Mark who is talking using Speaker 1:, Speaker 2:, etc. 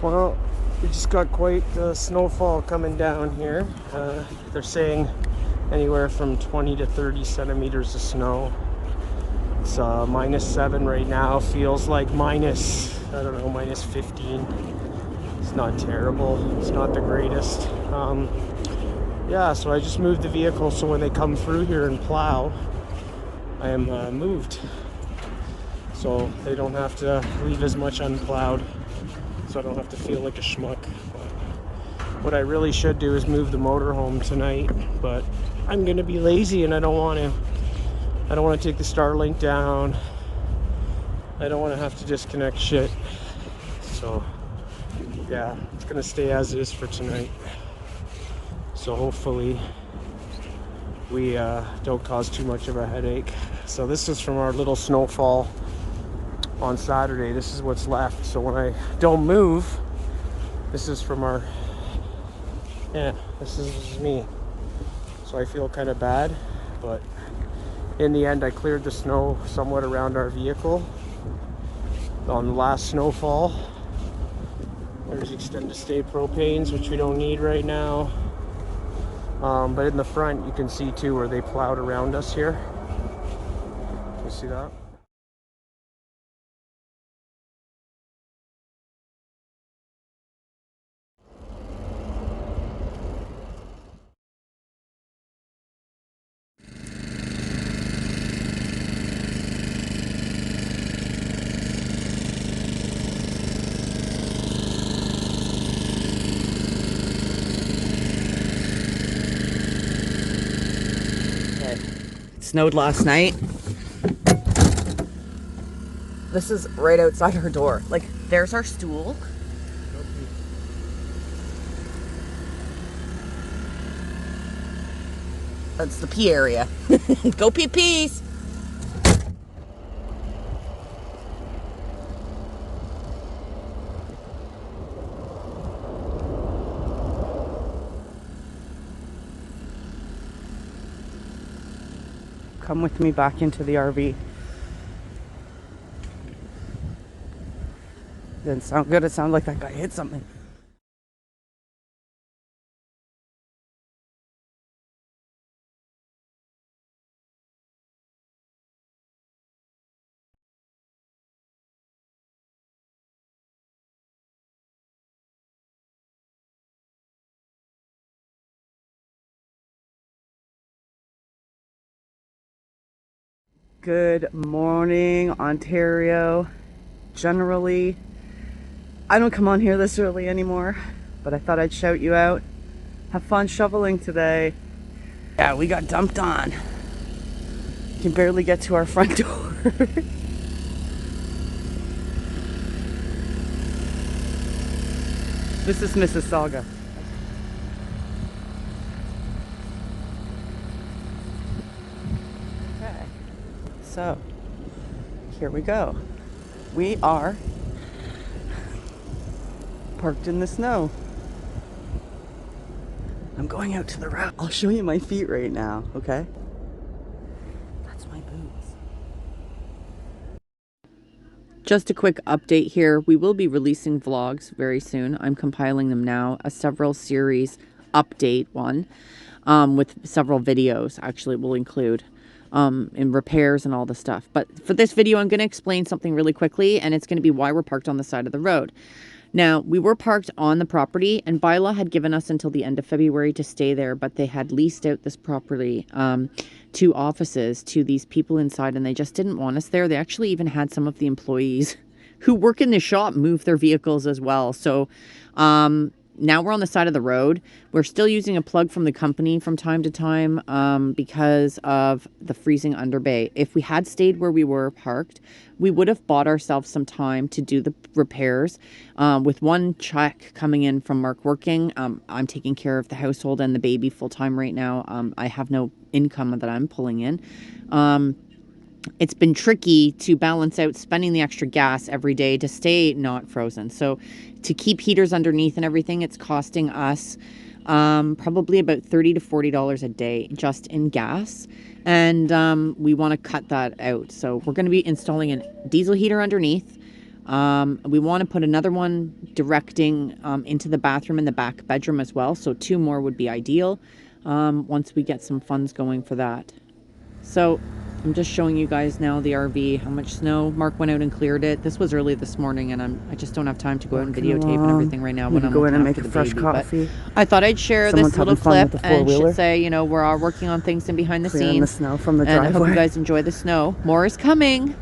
Speaker 1: Well, we just got quite the snowfall coming down here. They're saying anywhere from 20 to 30 centimeters of snow. It's -7 right now. Feels like minus, I don't know, minus 15. It's not terrible. It's not the greatest. Yeah, so I just moved the vehicle so when they come through here and plow, I am moved. So they don't have to leave as much unplowed. So I don't have to feel like a schmuck. But what I really should do is move the motorhome tonight, but I'm gonna be lazy and I don't want to. I don't want to take the Starlink down. I don't want to have to disconnect shit. So yeah, it's gonna stay as is for tonight. So hopefully we don't cause too much of a headache. So this is from our little snowfall on Saturday. This is what's left. So when I don't move, this is from our, yeah, this is me. So I feel kind of bad, but in the end I cleared the snow somewhat around our vehicle on the last snowfall. There's extended stay propanes, which we don't need right now. But in the front you can see too where they plowed around us here. You see that?
Speaker 2: Snowed last night. This is right outside her door. Like, there's our stool. That's the pee area. Go pee pees. Come with me back into the RV. Didn't sound good. It sounded like that guy hit something. Good morning, Ontario. Generally, I don't come on here this early anymore, but I thought I'd shout you out. Have fun shoveling today. Yeah, we got dumped on. Can barely get to our front door. This is Mississauga. Okay, so here we go. We are parked in the snow. I'm going out to the road. I'll show you my feet right now, okay? That's my boots. Just a quick update here. We will be releasing vlogs very soon. I'm compiling them now. A several series update one with several videos actually will include in repairs and all the stuff. But for this video, I'm going to explain something really quickly, and it's going to be why we're parked on the side of the road. Now, we were parked on the property, and bylaw had given us until the end of February to stay there, but they had leased out this property to offices to these people inside, and they just didn't want us there. They actually even had some of the employees who work in the shop move their vehicles as well. So now we're on the side of the road. We're still using a plug from the company from time to time because of the freezing underbay. If we had stayed where we were parked, we would have bought ourselves some time to do the repairs. With one check coming in from Mark working, I'm taking care of the household and the baby full time right now. I have no income that I'm pulling in. It's been tricky to balance out spending the extra gas every day to stay not frozen. So to keep heaters underneath and everything, it's costing us probably about $30 to $40 a day just in gas. And we want to cut that out. So we're going to be installing a diesel heater underneath. We want to put another one directing into the bathroom and the back bedroom as well. So 2 more would be ideal once we get some funds going for that. So I'm just showing you guys now the RV, how much snow. Mark went out and cleared it. This was early this morning, and I just don't have time to go out and videotape and everything right now when I'm
Speaker 1: go in and
Speaker 2: looking
Speaker 1: make
Speaker 2: after
Speaker 1: a
Speaker 2: the
Speaker 1: fresh
Speaker 2: baby.
Speaker 1: coffee.
Speaker 2: But I thought I'd share
Speaker 1: Someone's
Speaker 2: this little
Speaker 1: having fun with
Speaker 2: clip
Speaker 1: the
Speaker 2: and
Speaker 1: four-wheeler.
Speaker 2: say, you know, we're all working on things and behind the
Speaker 1: Clearing
Speaker 2: scenes.
Speaker 1: the snow from the
Speaker 2: And I hope you
Speaker 1: driveway.
Speaker 2: guys enjoy the snow. More is coming.